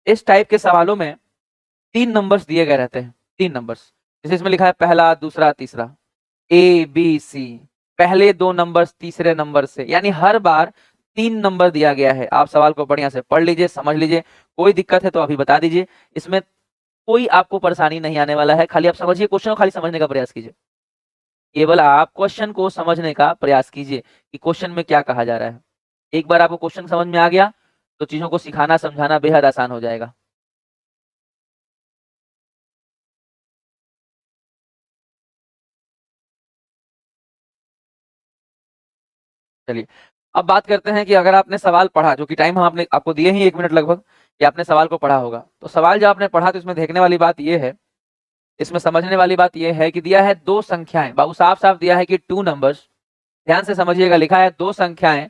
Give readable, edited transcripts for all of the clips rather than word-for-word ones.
इस टाइप के सवालों में 3 नंबर्स दिए गए रहते हैं, 3 नंबर्स, जैसे इसमें लिखा है पहला, दूसरा, तीसरा, ए बी सी, पहले 2 नंबर्स तीसरे नंबर से, यानी हर बार 3 नंबर दिया गया है। आप सवाल को बढ़िया से पढ़ लीजिए, समझ लीजिए, कोई दिक्कत है तो अभी बता दीजिए, इसमें कोई आपको परेशानी नहीं आने वाला है। खाली आप समझिए क्वेश्चन को, खाली समझने का प्रयास कीजिए, केवल आप क्वेश्चन को समझने का प्रयास कीजिए कि क्वेश्चन में क्या कहा जा रहा है। एक बार आपको क्वेश्चन समझ में आ गया तो चीजों को सिखाना समझाना बेहद आसान हो जाएगा। चलिए अब बात करते हैं कि अगर आपने सवाल पढ़ा, जो कि टाइम हम आपने आपको दिए ही 1 मिनट लगभग, कि आपने सवाल को पढ़ा होगा, तो सवाल जब आपने पढ़ा तो इसमें देखने वाली बात यह है, इसमें समझने वाली बात यह है कि दिया है 2 संख्याएं, बाबू साफ साफ दिया है कि 2 नंबर्स, ध्यान से समझिएगा, लिखा है 2 संख्याएं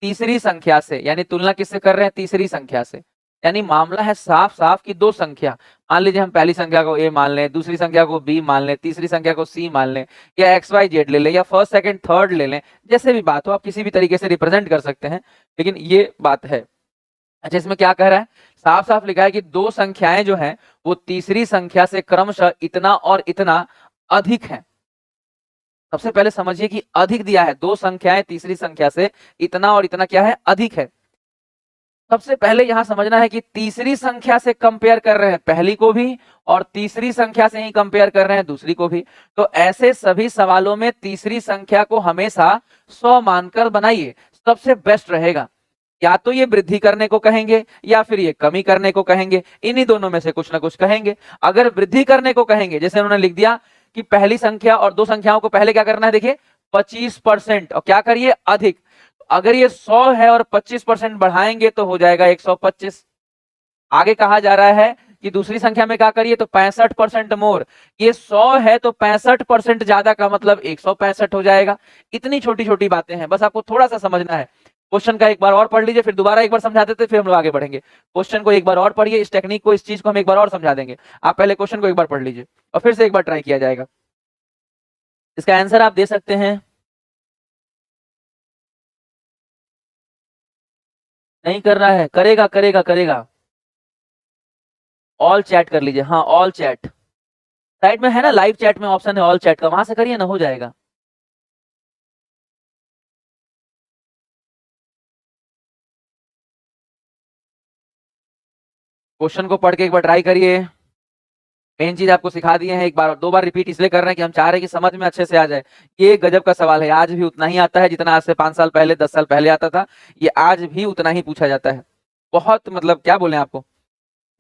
तीसरी संख्या से, यानी तुलना किससे कर रहे हैं, तीसरी संख्या से, यानी मामला है साफ साफ कि 2 संख्या, मान लीजिए हम पहली संख्या को ए मान लें, दूसरी संख्या को बी मान लें, तीसरी संख्या को सी मान लें, या एक्स वाई जेड ले लें, या फर्स्ट सेकंड थर्ड ले लें, जैसे भी बात हो आप किसी भी तरीके से रिप्रेजेंट कर सकते हैं, लेकिन ये बात है। अच्छा, इसमें क्या कह रहा है, साफ साफ लिखा है कि 2 संख्याएं जो हैं वो तीसरी संख्या से क्रमशः इतना और इतना अधिक है। सबसे पहले समझिए कि अधिक दिया है, 2 संख्याएं तीसरी संख्या से इतना और इतना क्या है, अधिक है। सबसे पहले यहां समझना है कि तीसरी संख्या से कंपेयर कर रहे हैं पहली को भी, और तीसरी संख्या से ही कंपेयर कर रहे हैं दूसरी को भी। तो ऐसे सभी सवालों में तीसरी संख्या को हमेशा 100 मानकर बनाइए, सबसे बेस्ट रहेगा। या तो ये वृद्धि करने को कहेंगे या फिर ये कमी करने को कहेंगे, इन्हीं दोनों में से कुछ ना कुछ कहेंगे। अगर वृद्धि करने को कहेंगे, जैसे उन्होंने लिख दिया कि पहली संख्या और 2 संख्याओं को पहले क्या करना है, देखिए 25%, और क्या करिए, अधिक। अगर ये 100 है और 25% बढ़ाएंगे तो हो जाएगा 125। आगे कहा जा रहा है कि दूसरी संख्या में क्या करिए, तो 65% मोर। ये 100 है तो 65% ज्यादा का मतलब 165 हो जाएगा। इतनी छोटी छोटी बातें हैं, बस आपको थोड़ा सा समझना है। क्वेश्चन का एक बार और पढ़ लीजिए, फिर दोबारा एक बार समझा देते, फिर हम लोग आगे बढ़ेंगे। क्वेश्चन को एक बार और पढ़िए, इस टेक्निक को, इस चीज को हम एक बार और समझा देंगे। आप पहले क्वेश्चन को एक बार पढ़ लीजिए और फिर से एक बार ट्राई किया जाएगा। इसका आंसर आप दे सकते हैं, नहीं कर रहा है, करेगा करेगा करेगा। ऑल चैट कर लीजिए, हाँ ऑल चैट, साइड में है ना, लाइव चैट में ऑप्शन है ऑल चैट का, वहां से करिए ना, हो जाएगा। क्वेश्चन को पढ़ के एक बार ट्राई करिए। मेन चीज आपको सिखा दिए हैं, एक बार और 2 बार रिपीट इसलिए कर रहे हैं कि हम चाह रहे हैं कि समझ में अच्छे से आ जाए। ये गजब का सवाल है, आज भी उतना ही आता है जितना आज से 5 साल पहले 10 साल पहले आता था। ये आज भी उतना ही पूछा जाता है। बहुत मतलब क्या बोले आपको,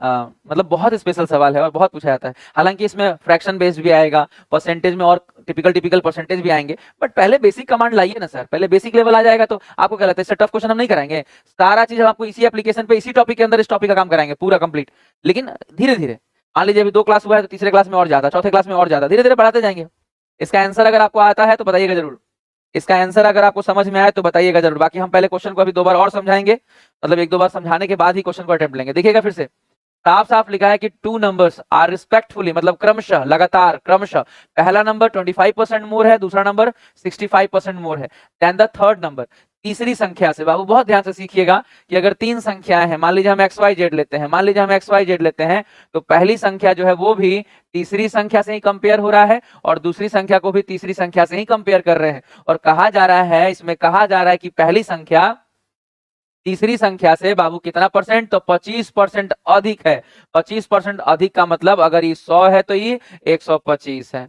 मतलब बहुत स्पेशल सवाल है और बहुत पूछा जाता है। हालांकि इसमें फ्रैक्शन बेस्ड भी आएगा, परसेंटेज में और टिपिकल टिपिकल परसेंटेज भी आएंगे, बट पहले बेसिक कमांड लाइए ना सर, पहले बेसिक लेवल आ जाएगा तो आपको क्या लगता है इससे टफ क्वेश्चन हम नहीं कराएंगे। सारा चीज हम आपको इसी एप्लीकेशन पे, इसी टॉपिक के अंदर, इस टॉपिक का काम कराएंगे पूरा कंप्लीट। लेकिन धीरे धीरे, मान लीजिए अभी 2 क्लास हुआ है तो तीसरे क्लास में और ज्यादा, चौथे क्लास में और ज्यादा, धीरे धीरे बढ़ाते जाएंगे। इसका आंसर अगर आपको आता है तो बताइएगा जरूर, इसका आंसर अगर आपको समझ में आए तो बताइएगा जरूर। बाकी हम पहले क्वेश्चन को अभी 2 बार और समझाएंगे, मतलब 1-2 बार समझाने के बाद ही क्वेश्चन को अटेम्प्ट लेंगे। देखिएगा फिर से, साफ साफ लिखा है कि 2 नंबर्स आर रिस्पेक्टफुली, मतलब क्रमशः, लगातार, क्रमशः, पहला नंबर 25% मोर है, दूसरा नंबर 65% मोर है देन द थर्ड नंबर, तीसरी संख्या से। बाबू बहुत ध्यान से सीखिएगा कि अगर 3 संख्याएं हैं, मान लीजिए हम एक्स वाई जेड लेते हैं, मान लीजिए हम एक्स वाई जेड लेते हैं, तो पहली संख्या जो है वो भी तीसरी संख्या से ही कंपेयर हो रहा है और दूसरी संख्या को भी तीसरी संख्या से ही कंपेयर कर रहे हैं। और कहा जा रहा है, इसमें कहा जा रहा है कि पहली संख्या तीसरी संख्या से बाबू कितना परसेंट, तो 25% अधिक है। 25% अधिक का मतलब अगर ये 100 है तो ये 125 है।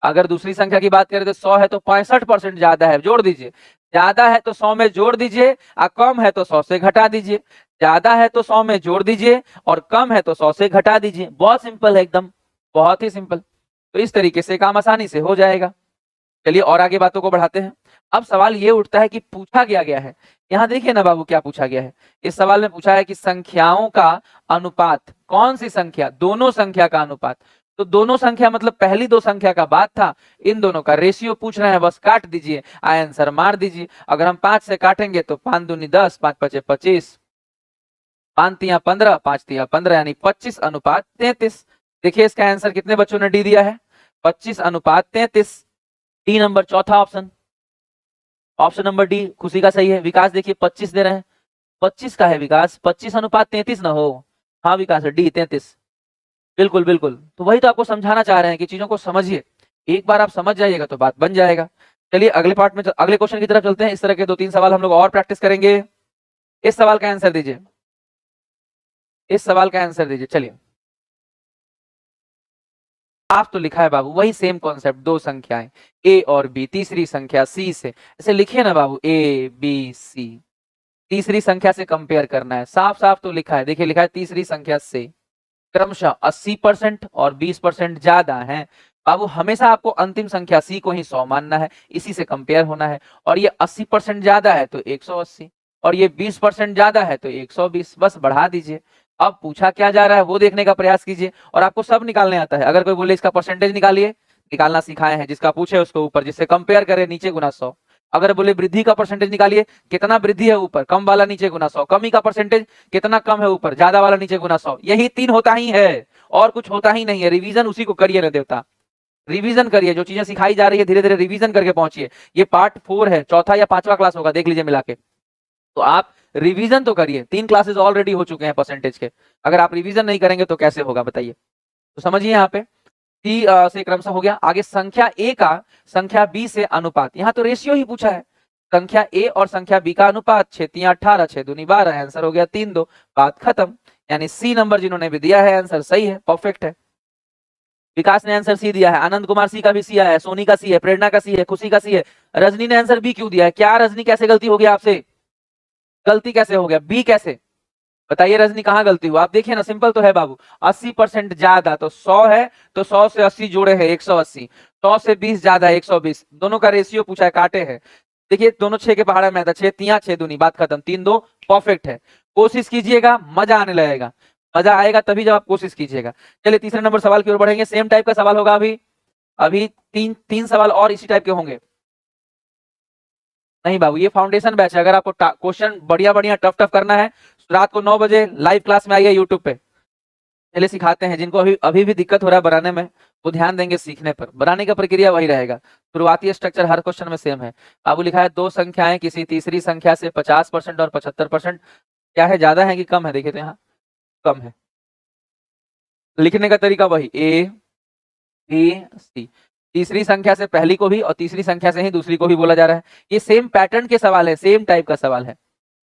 अगर दूसरी संख्या की बात करें तो 100 है तो 65% ज्यादा है, जोड़ दीजिए। ज्यादा है तो 100 में जोड़ दीजिए और कम है तो 100 से घटा दीजिए। ज्यादा है तो 100 में जोड़ दीजिए और कम है तो 100 से घटा दीजिए। बहुत सिंपल है एकदम, बहुत ही सिंपल। तो इस तरीके से काम आसानी से हो जाएगा। चलिए और आगे बातों को बढ़ाते हैं। अब सवाल ये उठता है कि पूछा गया है, यहाँ देखिए ना बाबू क्या पूछा गया है। इस सवाल में पूछा है कि संख्याओं का अनुपात, कौन सी संख्या, दोनों संख्या का अनुपात। तो दोनों संख्या मतलब पहली 2 संख्या का बात था, इन दोनों का रेशियो पूछ रहे हैं, बस काट दीजिए, आंसर मार दीजिए। अगर हम 5 से काटेंगे तो 5 दूनी 10, 5 पचे 25, 5 तिया 15, 5 तिया 15, यानी 25:33। देखिए इसका आंसर कितने बच्चों ने डी दिया है, 25:33। डी नंबर चौथा ऑप्शन, ऑप्शन नंबर डी खुशी का सही है। विकास देखिए 25 दे रहे हैं, 25 का है विकास, 25:33 ना हो, हाँ विकास डी 33, बिल्कुल बिल्कुल। तो वही तो आपको समझाना चाह रहे हैं कि चीजों को समझिए, एक बार आप समझ जाइएगा तो बात बन जाएगा। चलिए अगले पार्ट में अगले क्वेश्चन की तरफ चलते हैं। इस तरह के 2-3 सवाल हम लोग और प्रैक्टिस करेंगे। इस सवाल का आंसर दीजिए, इस सवाल का आंसर दीजिए। चलिए आप तो लिखा है बाबू वही सेम कॉन्सेप्ट, दो संख्याएं ए और बी, तीसरी संख्या सी से, ऐसे लिखिए ना बाबू, ए बी सी, तीसरी संख्या से कंपेयर करना है। साफ साफ तो लिखा है, देखिए लिखा है तीसरी संख्या से क्रमशः 80% और 20% ज्यादा है। बाबू हमेशा आपको अंतिम संख्या सी को ही 100 मानना है, इसी से कंपेयर होना है। और ये 80% ज्यादा है तो 180, और ये 20% ज्यादा है तो 120, बस बढ़ा दीजिए। अब पूछा क्या जा रहा है वो देखने का प्रयास कीजिए, और आपको सब निकालने आता है। अगर कोई बोले इसका परसेंटेज निकालिए, निकालना सिखाए हैं, जिसका पूछे उसको ऊपर, जिससे कंपेयर करे नीचे गुना 100। अगर बोले वृद्धि का परसेंटेज निकालिए, कितना वृद्धि है ऊपर, कम वाला नीचे गुना 100, कमी का परसेंटेज कितना कम है ऊपर, ज्यादा वाला नीचे गुना 100। यही 3 होता ही है, और कुछ होता ही नहीं है। रिवीजन उसी को करिए ना देवता, रिवीजन करिए, जो चीजें सिखाई जा रही है धीरे धीरे रिवीजन करके पहुंचिए। ये पार्ट 4 है, चौथा या 5वां क्लास होगा, देख लीजिए मिला के। तो आप रिवीजन तो करिए, 3 क्लासेस ऑलरेडी हो चुके हैं परसेंटेज के। अगर आप रिवीजन नहीं करेंगे तो कैसे होगा बताइए। तो समझिए यहाँ पे सी से क्रमशः हो गया। आगे संख्या ए का संख्या बी से अनुपात, यहाँ तो रेशियो ही पूछा है। संख्या ए और संख्या बी का अनुपात 6×3=18, 6×2=12, आंसर हो गया 3-2, बात खत्म। यानी सी नंबर जिन्होंने भी दिया है आंसर सही है, परफेक्ट है। विकास ने आंसर सी दिया है, आनंद कुमार सी का भी सी आया है, सोनी का सी है, प्रेरणा का सी है, खुशी का सी है। रजनी ने आंसर बी क्यों दिया है? क्या रजनी कैसे गलती हो गया आपसे? गलती कैसे हो गया बी कैसे? बताइए रजनी कहाँ गलती हुआ? आप देखिए ना, सिंपल तो है बाबू। 80% ज्यादा तो 100 है, तो 100 से 80 जोड़े हैं 180, 100 से 20 ज्यादा है 120, दोनों का रेशियो पूछा है, काटे है। देखिए दोनों 6 के पहाड़ा में था, 6×3=6, बात खत्म, 3-2 परफेक्ट है। कोशिश कीजिएगा, मजा आने लगेगा। मजा आएगा तभी जब आप कोशिश कीजिएगा। चलिए तीसरे नंबर सवाल की ओर बढ़ेंगे। सेम टाइप का सवाल होगा अभी, अभी तीन सवाल और इसी टाइप के होंगे। नहीं बाबू ये फाउंडेशन बैच है, अगर आपको क्वेश्चन बढ़िया बढ़िया टफ टफ करना है, रात को 9 बजे लाइव क्लास में आइए यूट्यूब पे, पहले सिखाते हैं। जिनको अभी भी दिक्कत हो रहा है बनाने में, वो ध्यान देंगे सीखने पर, बनाने का प्रक्रिया वही रहेगा। शुरुआती स्ट्रक्चर हर क्वेश्चन में सेम है। बाबू लिखा है दो संख्याएं किसी तीसरी संख्या से 50% और 75%, क्या है, ज्यादा है कि कम है? देखिए तो यहाँ कम है। लिखने का तरीका वही, ए बी सी, तीसरी संख्या से पहली को भी और तीसरी संख्या से ही दूसरी को भी बोला जा रहा है। ये सेम पैटर्न के सवाल है, सेम टाइप का सवाल है।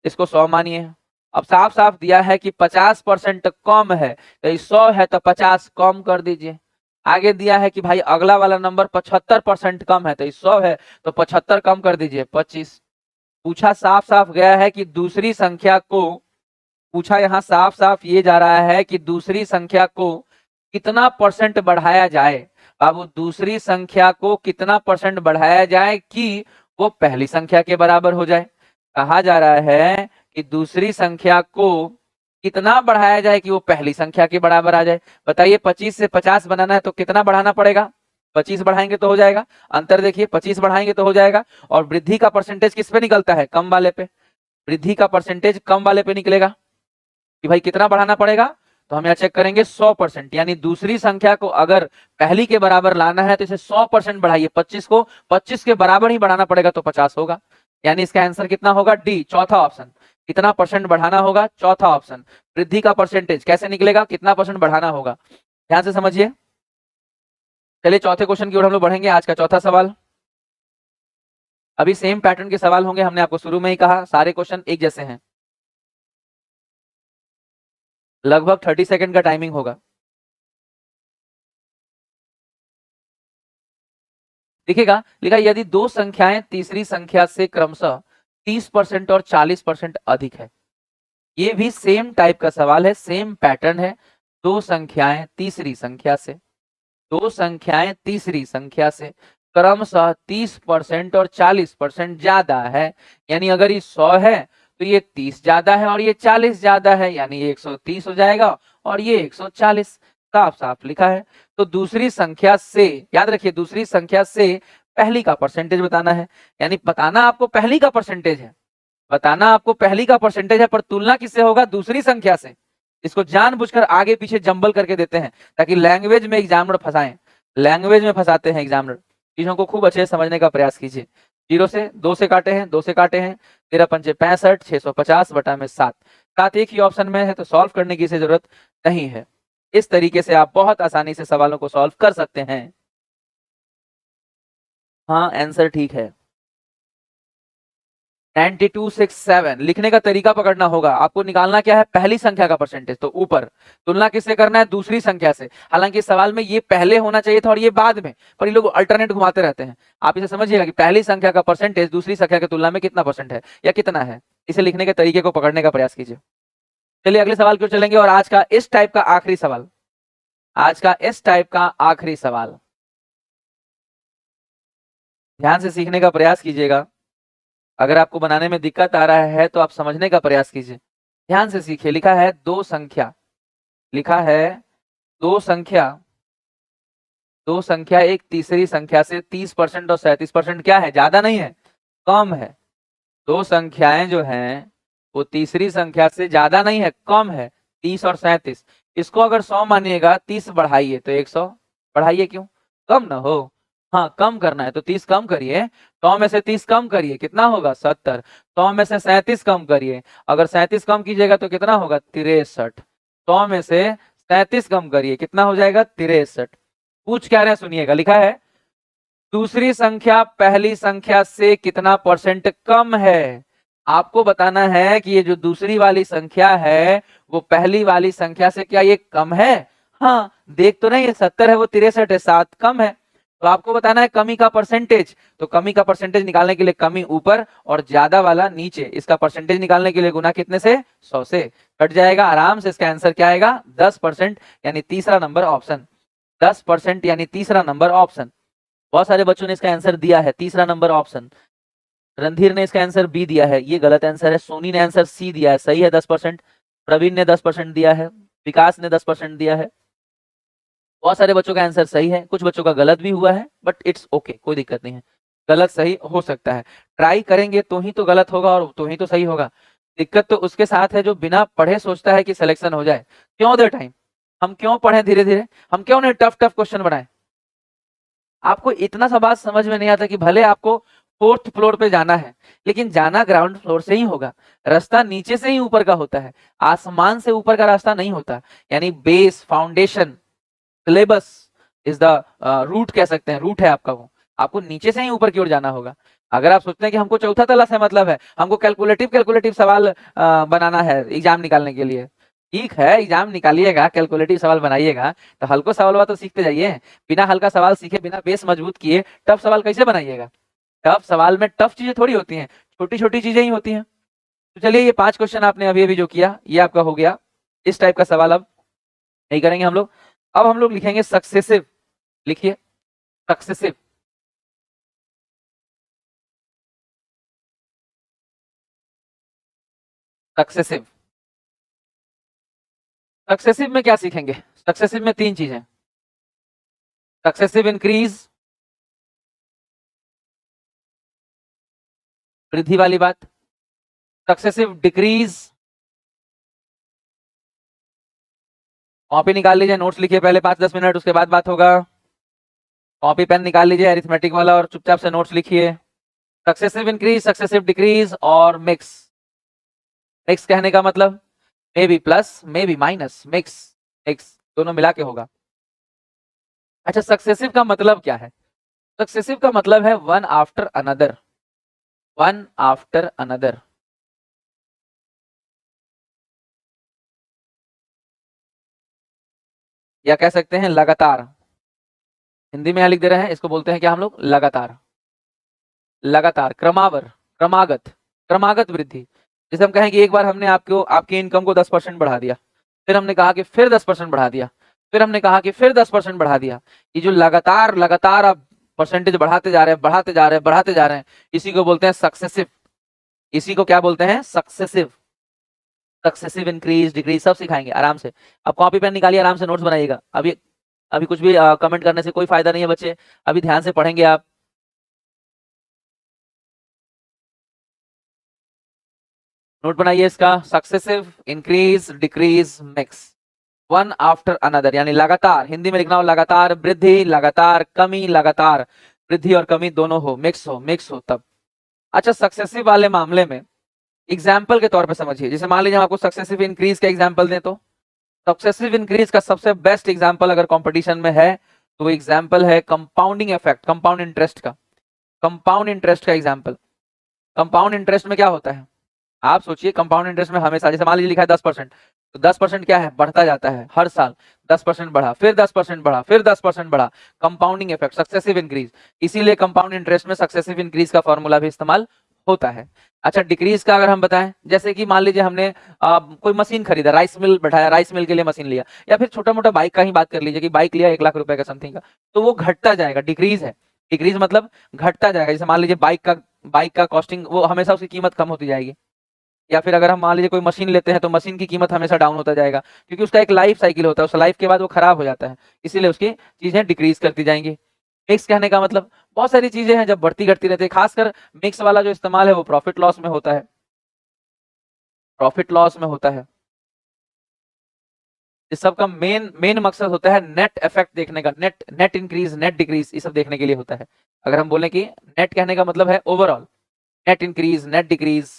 इसको 100 मानिए। अब साफ साफ दिया है कि 50% कम है, तो 100 है तो 50 कम कर दीजिए। आगे दिया है कि भाई अगला वाला नंबर 75% कम है, तो 100 है तो 75 कम कर दीजिए 25। पूछा साफ साफ गया है कि दूसरी संख्या को, पूछा यहाँ साफ साफ ये जा रहा है कि दूसरी संख्या को कितना परसेंट बढ़ाया जाए। अब दूसरी संख्या को कितना परसेंट बढ़ाया जाए कि वो पहली संख्या के बराबर हो जाए। कहा जा रहा है कि दूसरी संख्या को कितना बढ़ाया जाए कि वो पहली संख्या के बराबर आ जाए। बताइए 25 से 50 बनाना है तो कितना बढ़ाना पड़ेगा? 25 बढ़ाएंगे तो हो जाएगा। अंतर देखिए, 25 बढ़ाएंगे तो हो जाएगा। और वृद्धि का परसेंटेज किस पे निकलता है? कम वाले पे। वृद्धि का परसेंटेज कम वाले पे निकलेगा कि भाई कितना बढ़ाना पड़ेगा, तो हम यहाँ चेक करेंगे 100%। यानी दूसरी संख्या को अगर पहली के बराबर लाना है तो इसे 100% बढ़ाइए। 25 को 25 के बराबर ही बढ़ाना पड़ेगा तो 50 होगा। यानी इसका आंसर कितना होगा? डी, चौथा ऑप्शन। कितना परसेंट बढ़ाना होगा? चौथा ऑप्शन। वृद्धि का परसेंटेज कैसे निकलेगा? कितना परसेंट बढ़ाना होगा? ध्यान से समझिए। चलिए चौथे क्वेश्चन की ओर हम लोग बढ़ेंगे। आज का चौथा सवाल, अभी सेम पैटर्न के सवाल होंगे, हमने आपको शुरू में ही कहा सारे क्वेश्चन एक जैसे हैं। लगभग 30 सेकंड का टाइमिंग होगा। दिखेगा, लिखा यदि दो संख्याएं तीसरी संख्या से क्रमशः 30% और 40% अधिक है। ये भी सेम टाइप का सवाल है, सेम पैटर्न है। दो संख्याएं तीसरी संख्या से, दो संख्याएं तीसरी संख्या से क्रमशः 30% और 40% ज्यादा है। यानी अगर ये 100 है तो ये 30 ज्यादा है और ये 40 ज्यादा है, यानी ये 130 हो जाएगा और ये 140। साफ साफ लिखा है। तो दूसरी संख्या से, याद रखिए दूसरी संख्या से पहली का परसेंटेज बताना है। यानी बताना आपको पहली का परसेंटेज है, बताना आपको पहली का परसेंटेज है, पर तुलना किससे होगा? दूसरी संख्या से। इसको जानबूझकर आगे पीछे जंबल करके देते हैं ताकि लैंग्वेज में एग्जामिनर फंसाएं। लैंग्वेज में फंसाते हैं एग्जामिनर। चीजों को खूब अच्छे से समझने का प्रयास कीजिए। 0 से 2 से काटे हैं, 2 से काटे हैं, 13 पंचे 65, 650 बटा में 7, 7 एक ही ऑप्शन में है तो सॉल्व करने की इसे जरूरत नहीं है। इस तरीके से आप बहुत आसानी से सवालों को सॉल्व कर सकते हैं। हाँ, आंसर ठीक है। 9267 लिखने का तरीका पकड़ना होगा। आपको निकालना क्या है, पहली संख्या का परसेंटेज, तो ऊपर तुलना किससे करना है, दूसरी संख्या से। हालांकि सवाल में ये पहले होना चाहिए था और ये बाद में, पर ये लोग अल्टरनेट घुमाते रहते हैं। आप इसे समझिएगा कि पहली संख्या का परसेंटेज दूसरी संख्या की तुलना में कितना परसेंट है या कितना है, इसे लिखने के तरीके को पकड़ने का प्रयास कीजिए। चलिए अगले सवाल की ओर चलेंगे, और आज का इस टाइप का आखिरी सवाल, आज का इस टाइप का आखिरी सवाल, ध्यान से सीखने का प्रयास कीजिएगा। अगर आपको बनाने में दिक्कत आ रहा है तो आप समझने का प्रयास कीजिए, ध्यान से सीखिए। लिखा है दो संख्या, लिखा है दो संख्या, दो संख्या एक तीसरी संख्या से 30% और 37% क्या है, ज्यादा नहीं है, कम है। दो संख्याएं जो हैं वो तीसरी संख्या से ज्यादा नहीं है, कम है, 30 और 37। इसको अगर 100 मानिएगा, 30 बढ़ाइए तो 100, बढ़ाइए क्यों, कम ना हो। हाँ, कम करना है तो 30 कम करिए, 100 में से 30 कम करिए, कितना होगा 70। 100 में से 37 कम करिए, अगर 37 कम कीजिएगा तो कितना होगा 63। 100 में से 37 कम करिए, कितना हो जाएगा 63। पूछ क्या रहे हैं सुनिएगा, लिखा है दूसरी संख्या पहली संख्या से कितना परसेंट कम है। आपको बताना है कि ये जो दूसरी वाली संख्या है वो पहली वाली संख्या से क्या ये कम है। हाँ, देख तो नहीं, 70 है वो 63 है, 7 कम है। तो आपको बताना है कमी का परसेंटेज, तो कमी का परसेंटेज निकालने के लिए कमी ऊपर और ज्यादा वाला नीचे, इसका परसेंटेज निकालने के लिए गुना कितने से, 100 से, कट जाएगा आराम से। इसका आंसर क्या आएगा 10%, यानी तीसरा नंबर ऑप्शन, 10% यानी तीसरा नंबर ऑप्शन। बहुत सारे बच्चों ने इसका आंसर दिया है तीसरा नंबर ऑप्शन। रणधीर ने इसका आंसर बी दिया है, ये गलत आंसर है। सोनी ने आंसर सी दिया है, सही है 10%। प्रवीण ने 10% दिया है, विकास ने 10% दिया है। बहुत सारे बच्चों का आंसर सही है, कुछ बच्चों का गलत भी हुआ है, बट इट्स ओके, कोई दिक्कत नहीं है, गलत सही हो सकता है। ट्राई करेंगे तो ही तो गलत होगा और तो ही तो सही होगा। दिक्कत तो उसके साथ है जो बिना पढ़े सोचता है कि सिलेक्शन हो जाए। क्यों दे टाइम, हम क्यों पढ़े धीरे धीरे, हम क्यों नहीं टफ टफ क्वेश्चन बनाए। आपको इतना सा बात समझ में नहीं आता कि भले आपको 4th फ्लोर पे जाना है, लेकिन जाना ग्राउंड फ्लोर से ही होगा। रास्ता नीचे से ही ऊपर का होता है, आसमान से ऊपर का रास्ता नहीं होता। यानी base, foundation, syllabus is the root, कह सकते हैं रूट है आपका वो, आपको नीचे से ही ऊपर की ओर जाना होगा। अगर आप सोचते हैं कि हमको चौथा तला से मतलब है, हमको कैलकुलेटिव सवाल बनाना है एग्जाम निकालने के लिए, ठीक है, एग्जाम निकालिएगा, कैलकुलेटिव सवाल बनाइएगा, तो हल्को सवाल तो सीखते जाइए। बिना हल्का सवाल सीखे, बिना बेस मजबूत किए टफ सवाल कैसे बनाइएगा। टफ सवाल में टफ चीजें थोड़ी होती हैं, छोटी छोटी चीजें ही होती हैं। तो चलिए, ये 5 क्वेश्चन आपने अभी अभी जो किया ये आपका हो गया। इस टाइप का सवाल अब नहीं करेंगे हम लोग। अब हम लोग लिखेंगे सक्सेसिव, लिखिए सक्सेसिव। सक्सेसिव, सक्सेसिव में क्या सीखेंगे, सक्सेसिव में 3 चीजें, सक्सेसिव इंक्रीज, वृद्धि वाली बात, सक्सेसिव डिक्रीज। कॉपी निकाल लीजिए, नोट्स लिखिए पहले 5-10 मिनट, उसके बाद बात होगा। कॉपी पेन निकाल लीजिए अरिथमेटिक वाला और चुपचाप से नोट्स लिखिए। सक्सेसिव इंक्रीज, सक्सेसिव डिक्रीज और मिक्स। मिक्स कहने का मतलब may be plus, may be minus, mix, mix दोनों मिला के होगा। अच्छा, सक्सेसिव का मतलब क्या है, सक्सेसिव का मतलब है one after another, one after another. या कह सकते हैं लगातार, हिंदी में यहां लिख दे रहे हैं, इसको बोलते हैं क्या हम लोग, लगातार, लगातार, क्रमावर, क्रमागत, क्रमागत वृद्धि। जैसे हम कहें कि एक बार हमने आपको आपकी इनकम को 10% बढ़ा दिया, फिर हमने कहा कि फिर 10% बढ़ा दिया, फिर हमने कहा कि फिर 10% बढ़ा दिया। ये जो लगातार लगातार आप परसेंटेज बढ़ाते जा रहे हैं, बढ़ाते जा रहे हैं, बढ़ाते जा रहे हैं, इसी को बोलते हैं सक्सेसिव। इसी को क्या बोलते हैं, सक्सेसिव। सक्सेसिव इंक्रीज डिक्रीज सब सिखाएंगे आराम से। अब कॉपी पेन निकालिए, आराम से नोट्स बनाइएगा। अभी अभी कुछ भी कमेंट करने से कोई फायदा नहीं है बच्चे, अभी ध्यान से पढ़ेंगे आप। नोट बनाइए इसका, successive increase decrease mix, one after another, यानी लगातार, हिंदी में लिखना हो लगातार वृद्धि, लगातार कमी, लगातार वृद्धि और कमी दोनों हो, मिक्स हो, मिक्स हो तब। अच्छा, सक्सेसिव वाले मामले में एग्जाम्पल के तौर पे समझिए, जैसे मान लीजिए हम आपको सक्सेसिव इंक्रीज का एग्जाम्पल दें, तो सक्सेसिव इंक्रीज का सबसे बेस्ट एग्जाम्पल अगर कंपटीशन में है तो वो एग्जाम्पल है कंपाउंडिंग इफेक्ट, कंपाउंड इंटरेस्ट का। कंपाउंड इंटरेस्ट का एग्जाम्पल, कंपाउंड इंटरेस्ट में क्या होता है, आप सोचिए कंपाउंड इंटरेस्ट में हमेशा, जैसे मान लीजिए लिखा है 10%, तो 10% क्या है, बढ़ता जाता है हर साल। 10% बढ़ा, फिर 10% बढ़ा, फिर 10% बढ़ा, कंपाउंडिंग इफेक्ट, सक्सेसिव इंक्रीज। इसीलिए कंपाउंड इंटरेस्ट में सक्सेसिव इंक्रीज का फॉर्मूला भी इस्तेमाल होता है। अच्छा, डिक्रीज का अगर हम बताएं, जैसे कि मान लीजिए हमने कोई मशीन खरीदा, राइस मिल बैठाया, राइस मिल के लिए मशीन लिया, या फिर छोटा मोटा बाइक का ही बात कर लीजिए कि बाइक लिया 1 लाख रुपए का समथिंग का, तो वो घटता जाएगा, डिक्रीज है। डिक्रीज मतलब घटता जाएगा। जैसे मान लीजिए बाइक का कॉस्टिंग, वो हमेशा उसकी कीमत कम होती जाएगी। या फिर अगर हम मान लीजिए कोई मशीन लेते हैं तो मशीन की कीमत हमेशा डाउन होता जाएगा, क्योंकि उसका एक लाइफ साइकिल होता है, उस लाइफ के बाद वो खराब हो जाता है, इसीलिए उसकी चीजें डिक्रीज करती जाएंगी। मिक्स कहने का मतलब बहुत सारी चीजें हैं जब बढ़ती घटती रहती है, खासकर मिक्स वाला जो इस्तेमाल है वो प्रॉफिट लॉस में होता है, प्रॉफिट लॉस में होता है। इस सब का मेन मेन मकसद होता है नेट इफेक्ट देखने का, net net increase, net decrease, ये सब देखने के लिए होता है। अगर हम बोले कि नेट कहने का मतलब है overall, net increase, net decrease,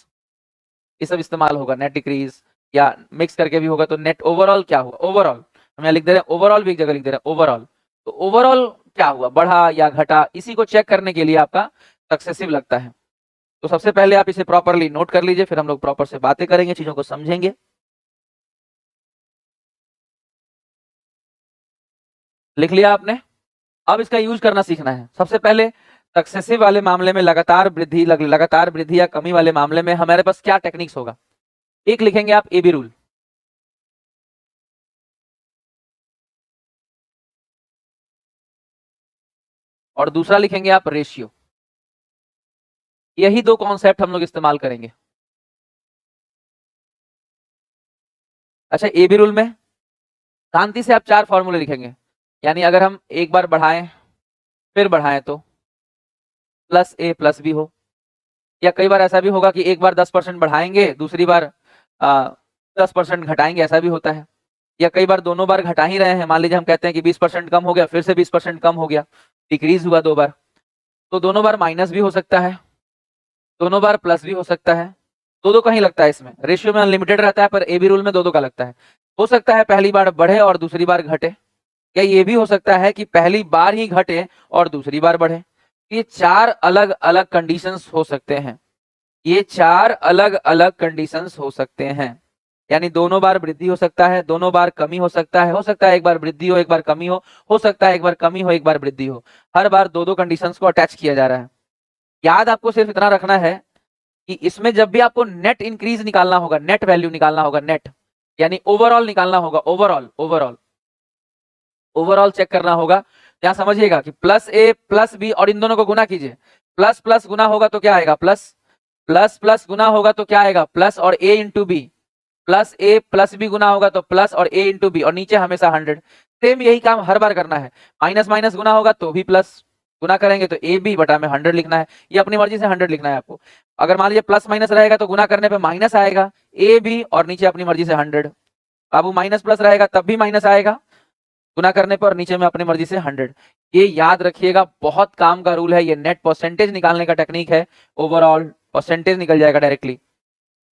ये सब इस्तेमाल होगा, नेट डिक्रीज, या मिक्स करके भी होगा तो नेट ओवरऑल क्या हुआ, ओवरऑल हम यहाँ लिख दे रहे हैं, ओवरऑल भी एक जगह लिख दे रहे हैं ओवरऑल, तो ओवरऑल क्या हुआ, बढ़ा या घटा, इसी को चेक करने के लिए आपका सक्सेसिव लगता है। तो सबसे पहले आप इसे प्रॉपरली नोट कर लीजिए, फिर हम लोग प्रॉपर से बातें करेंगे, चीजों को समझेंगे। लिख लिया आपने? अब इसका यूज करना सीखना है। सबसे पहले सक्सेसिव वाले मामले में लगातार वृद्धि या कमी वाले मामले में हमारे पास क्या टेक्निक्स होगा। एक लिखेंगे आप एबी रूल, और दूसरा लिखेंगे आप रेशियो। यही दो कॉन्सेप्ट हम लोग इस्तेमाल करेंगे। अच्छा, एबी रूल में शांति से आप 4 फॉर्मूले लिखेंगे, यानी अगर हम एक बार बढ़ाएं फिर बढ़ाएं तो प्लस ए प्लस बी हो, या कई बार ऐसा भी होगा कि एक बार 10% बढ़ाएंगे, दूसरी बार 10% घटाएंगे, ऐसा भी होता है। या कई बार दोनों बार घटा ही रहे हैं, मान लीजिए हम कहते हैं कि 20% कम हो गया, फिर से 20% कम हो गया, डिक्रीज हुआ 2 बार, तो दोनों बार माइनस भी हो सकता है, दोनों बार प्लस भी हो सकता है, दो दो का ही लगता है। इसमें रेशियो में अनलिमिटेड रहता है, पर एबी रूल में दो दो का लगता है। हो सकता है पहली बार बढ़े और दूसरी बार घटे, या ये भी हो सकता है कि पहली बार ही घटे और दूसरी बार बढ़े। ये 4 अलग अलग कंडीशंस हो सकते हैं, ये 4 अलग अलग कंडीशंस हो सकते हैं। यानी दोनों बार वृद्धि हो सकता है, दोनों बार कमी हो सकता है एक बार वृद्धि हो एक बार कमी हो सकता है एक बार कमी हो एक बार वृद्धि हो। हर बार दो दो कंडीशंस को अटैच किया जा रहा है। याद आपको सिर्फ इतना रखना है कि इसमें जब भी आपको नेट इंक्रीज निकालना होगा, नेट वैल्यू निकालना होगा, नेट यानी ओवरऑल निकालना होगा, ओवरऑल ओवरऑल ओवरऑल चेक करना होगा। यहां समझिएगा कि प्लस ए प्लस बी और इन दोनों को गुना कीजिए, प्लस प्लस गुना होगा तो क्या आएगा, प्लस प्लस प्लस गुना होगा तो क्या आएगा, प्लस और ए इंटू बी, प्लस ए प्लस बी गुना होगा तो प्लस और ए इंटू बी, और नीचे हमेशा 100। सेम यही काम हर बार करना है। माइनस माइनस गुना होगा तो भी प्लस, गुना करेंगे तो ए बी बटा में 100 लिखना है, ये अपनी मर्जी से 100 लिखना है आपको। अगर मान लीजिए प्लस माइनस रहेगा तो गुना करने पे माइनस आएगा, ए बी और नीचे अपनी मर्जी से 100। अब माइनस प्लस रहेगा तब भी माइनस आएगा, गुना करने पर नीचे में अपनी मर्जी से 100। ये याद रखिएगा, बहुत काम का रूल है, ये नेट परसेंटेज निकालने का टेक्निक है, ओवरऑल परसेंटेज निकल जाएगा डायरेक्टली।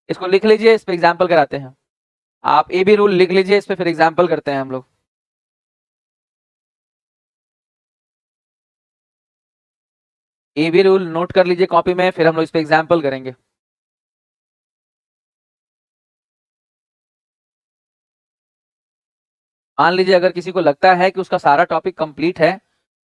इसको लिख लीजिए, इस पे एग्जाम्पल कराते हैं। आप ए बी रूल लिख लीजिए, इस पे फिर एग्जाम्पल करते हैं हम लोग। ए बी रूल नोट कर लीजिए कॉपी में, फिर हम लोग इस पे एग्जाम्पल करेंगे। मान लीजिए अगर किसी को लगता है कि उसका सारा टॉपिक कंप्लीट है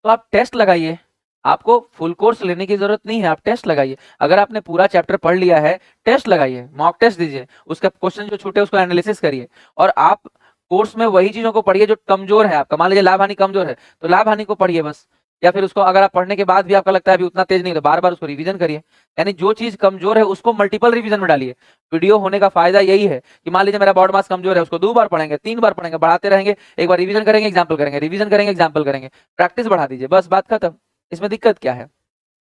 तो आप टेस्ट लगाइए, आपको फुल कोर्स लेने की जरूरत नहीं है, आप टेस्ट लगाइए। अगर आपने पूरा चैप्टर पढ़ लिया है, टेस्ट लगाइए, मॉक टेस्ट दीजिए, उसका क्वेश्चन जो छूटे उसको एनालिसिस करिए, और आप कोर्स में वही चीजों को पढ़िए जो कमजोर है आपका। मान लीजिए लाभ हानि कमजोर है तो लाभ हानि को पढ़िए बस, या फिर उसको अगर आप पढ़ने के बाद भी आपका लगता है अभी उतना तेज नहीं तो बार बार उसको रिवीजन करिए। यानी जो चीज कमजोर है उसको मल्टीपल रिवीजन में डालिए। वीडियो होने का फायदा यही है कि मान लीजिए मेरा बॉडी मास कमजोर है, उसको 2 बार पढ़ेंगे, 3 बार पढ़ेंगे, बढ़ाते रहेंगे, एक बार रिवीजन करेंगे एग्जाम्पल करेंगे, रिवीजन करेंगे एग्जाम्पल करेंगे, प्रैक्टिस बढ़ा दीजिए, बस बात खत्म। इसमें दिक्कत क्या है?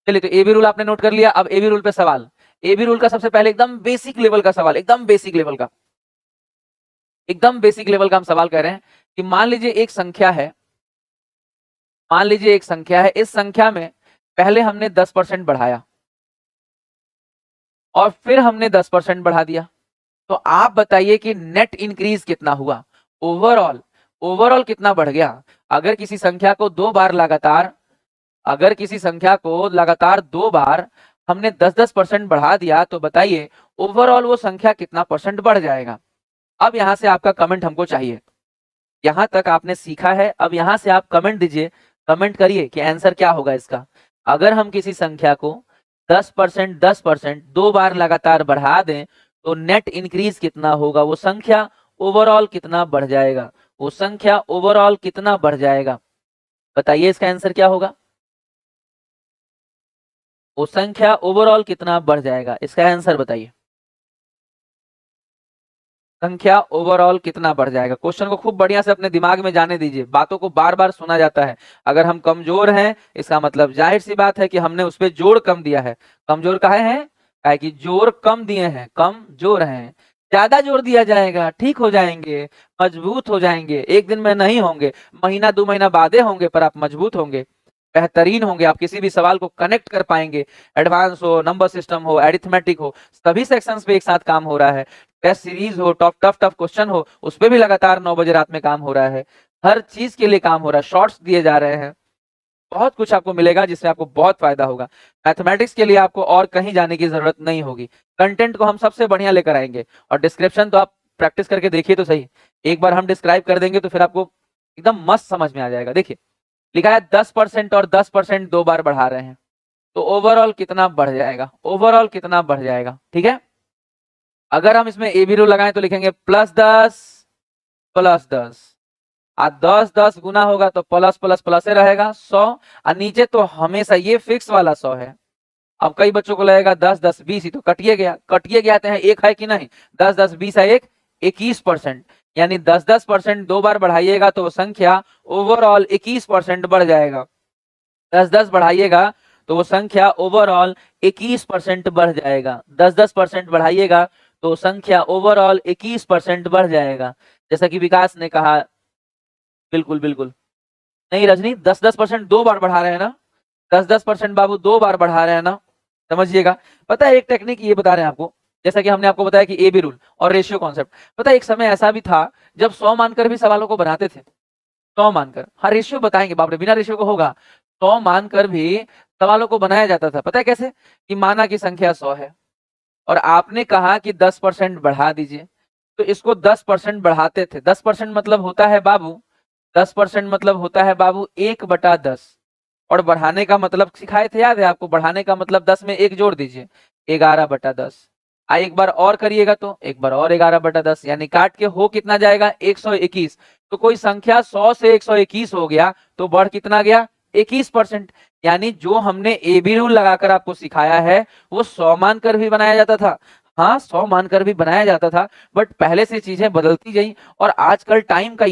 चलिए, तो एबी रूल आपने नोट कर लिया। अब एबी रूल पे सवाल। एबी रूल का सबसे पहले एकदम बेसिक लेवल का सवाल, एकदम बेसिक लेवल का, एकदम बेसिक लेवल का हम सवाल कह रहे हैं कि मान लीजिए एक संख्या है, मान लीजिए एक संख्या है, इस संख्या में पहले हमने 10% बढ़ाया, और फिर हमने 10% बढ़ा दिया। तो आप बताइए कि नेट इंक्रीज कितना हुआ, ओवरऑल ओवरऑल कितना बढ़ गया। अगर किसी संख्या को दो बार लगातार अगर किसी संख्या को लगातार 2 बार हमने 10-10% बढ़ा दिया तो बताइए ओवरऑल वो संख्या कितना परसेंट बढ़ जाएगा। अब यहां से आपका कमेंट हमको चाहिए। यहां तक आपने सीखा है, अब यहां से आप कमेंट दीजिए, कमेंट करिए कि आंसर क्या होगा इसका। अगर हम किसी संख्या को 10% 2 बार लगातार बढ़ा दें तो नेट इंक्रीज कितना होगा, वो संख्या ओवरऑल कितना बढ़ जाएगा, वो संख्या ओवरऑल कितना बढ़ जाएगा। बताइए इसका आंसर क्या होगा, वो संख्या ओवरऑल कितना बढ़ जाएगा, इसका आंसर बताइए। संख्या ओवरऑल कितना बढ़ जाएगा। क्वेश्चन को खूब बढ़िया से अपने दिमाग में जाने दीजिए, बातों को बार बार सुना जाता है। अगर हम कमजोर हैं इसका मतलब जाहिर सी बात है कि हमने उस पर जोर कम दिया है। कमजोर काहे हैं, काहे कि जोर कम दिए हैं, कम जोर हैं। ज्यादा जोर दिया जाएगा ठीक हो जाएंगे, मजबूत हो जाएंगे, एक दिन में नहीं होंगे, महीना 2 महीना बादे होंगे, पर आप मजबूत होंगे, बेहतरीन होंगे, आप किसी भी सवाल को कनेक्ट कर पाएंगे। एडवांस हो, नंबर सिस्टम हो, एरिथमेटिक हो, सभी सेक्शंस पे एक साथ काम हो रहा है। टेस्ट सीरीज हो, टफ टफ टफ क्वेश्चन हो, उस पे भी लगातार 9 बजे रात में काम हो रहा है। हर चीज के लिए काम हो रहा है, शॉर्ट्स दिए जा रहे हैं, बहुत कुछ आपको मिलेगा जिससे आपको बहुत फायदा होगा। मैथमेटिक्स के लिए आपको और कहीं जाने की जरूरत नहीं होगी, कंटेंट को हम सबसे बढ़िया लेकर आएंगे। और डिस्क्रिप्शन तो आप प्रैक्टिस करके देखिए तो सही, एक बार हम डिस्क्राइब कर देंगे तो फिर आपको एकदम मस्त समझ में आ जाएगा। देखिए लिखा है 10% और 10% 2 बार बढ़ा रहे हैं तो ओवरऑल कितना बढ़ जाएगा, ओवरऑल कितना बढ़ जाएगा। ठीक है, अगर हम इसमें ए बी रूल लगाएं तो लिखेंगे +10 और 10 गुना होगा तो प्लस प्लस प्लस रहेगा 100, और नीचे तो हमेशा ये फिक्स वाला 100 है। अब कई बच्चों को लगेगा 10 10 20 ही तो कटिए गया, कटिए गया है, एक है कि नहीं, 10 10 20 है, एक 21%, यानी 10% 2 बार बढ़ाइएगा तो संख्या ओवरऑल 21% बढ़ जाएगा। 10 10 बढ़ाइएगा तो वो संख्या ओवरऑल 21% बढ़ जाएगा। 10% बढ़ाइएगा तो संख्या ओवरऑल 21% बढ़ जाएगा। जैसा कि विकास ने कहा, बिल्कुल बिल्कुल। नहीं रजनी, 10% 2 बार बढ़ा रहे हैं ना, 10% बाबू 2 बार बढ़ा रहे हैं ना, समझिएगा। पता है एक टेक्निक ये बता रहे हैं आपको, जैसा कि हमने आपको बताया कि ए बी रूल और रेशियो कॉन्सेप्ट। पता है एक समय ऐसा भी था जब 100 मानकर भी सवालों को बनाते थे, 100 मानकर, हाँ रेशियो बताएंगे, बाप रे बिना रेशियो को होगा, 100 मानकर भी सवालों को बनाया जाता था। पता है कैसे, कि माना की संख्या 100 है और आपने कहा कि 10% बढ़ा दीजिए, तो इसको 10% बढ़ाते थे। 10% मतलब होता है बाबू, 10% मतलब होता है बाबू 1/10, और बढ़ाने का मतलब सिखाए थे, याद है आपको, बढ़ाने का मतलब 10 में 1 जोड़ दीजिए, 11/10। एक बार और करिएगा तो एक बार और 11/10, यानी काट के हो कितना जाएगा 121। तो कोई संख्या 100 से 121 हो गया तो बढ़ कितना गया 21%। यानी जो हमने ए बी रूल लगाकर आपको सिखाया है वो 100 मानकर भी बनाया जाता था, हाँ 100 मानकर भी बनाया जाता था, बट पहले से चीजें बदलती गई। और आजकल टाइम का